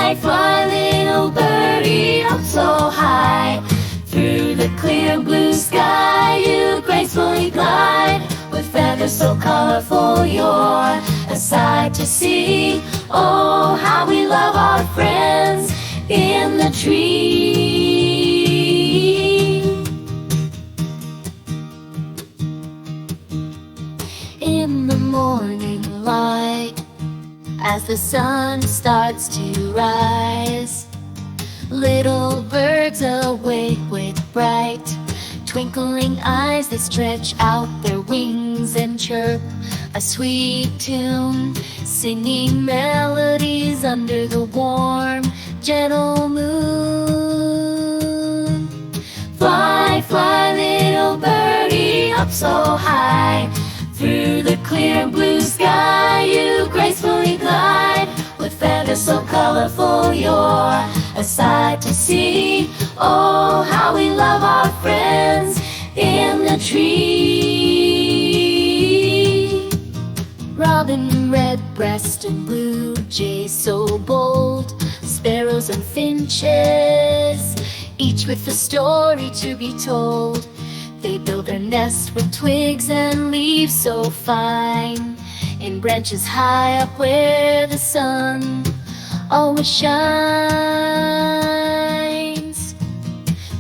Fly, fly, little birdie, up so high. Through the clear blue sky, you gracefully glide. With feathers so colorful, you're a sight to see. Oh, how we love our friends in the tree. In the morning light, as the sun starts to rise, little birds awake with bright, twinkling eyes that stretch out their wings and chirp a sweet tune, singing melodies under the warm, gentle moon. Fly, fly, little birdie, up so high. Through the clear blue sky, you gracefully glide. With feathers so colorful, you're a sight to see. Oh, how we love our friends in the tree. Robin redbreast and blue jays so bold, sparrows and finches, each with a story to be told. They build their nest with twigs and leaves so fine, in branches high up where the sun always shines.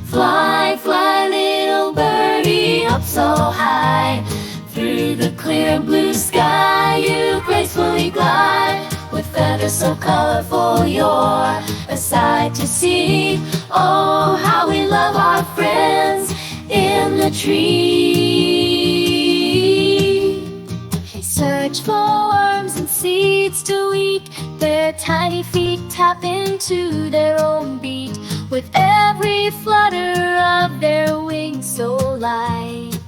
Fly, fly, little birdie, up so high. Through the clear blue sky, you gracefully glide. With feathers so colorful, you're a sight to see. Oh, how we love our friends in the tree. They search for worms and seeds to eat. Their tiny feet tap into their own beat. With every flutter of their wings so light,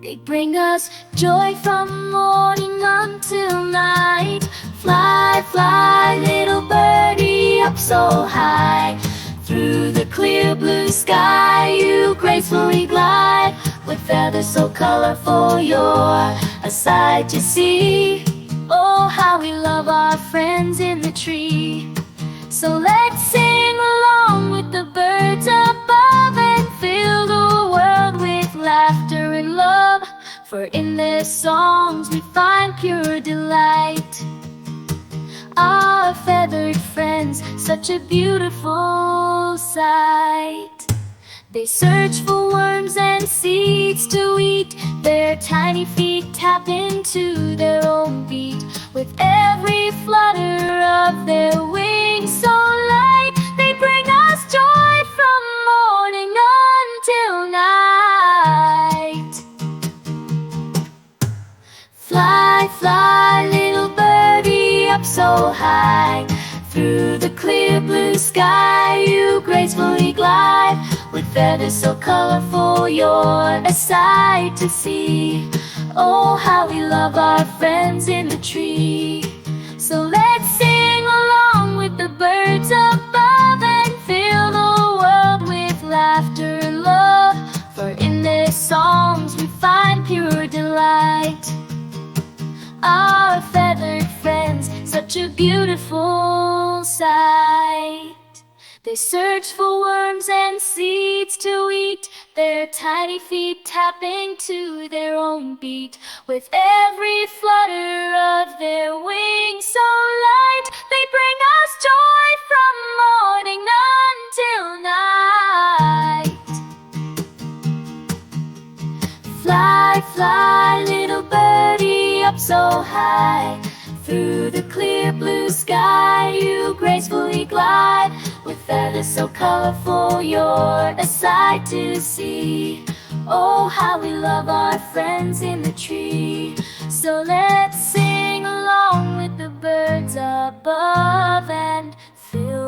they bring us joy from morning until night. Fly, fly, little birdie, up so high. Through the clear blue sky, you gracefully glide. With feathers so colorful, you're a sight to see. Oh, how we love our friends in the tree. So let's sing along with the birds above and fill the world with laughter and love. For in their songs we find pure delight. Our feathered friends, such a beautiful sight. They search for worms and seeds to eat. Their tiny feet tap into their own beat. With every flutter of their wings so light, they bring us joy from morning until night. Fly, fly, little birdie, up so high. Through the clear blue sky, you gracefully glide. With feathers so colorful, you're a sight to see. Oh, how we love our friends in the tree. So let's sing along with the birds above and fill the world with laughter and love. For in their songs we find pure delight. Our feathered friends, such a beautiful sight. They search for worms and seeds to eat. Their tiny feet tapping to their own beat. With every flutter of their wings so light, they bring us joy from morning until night. Fly, fly, little birdie, up so high. Through the clear blue sky, you gracefully glide. With feathers so colorful, you're a sight to see. Oh, how we love our friends in the tree. So let's sing along with the birds above and fill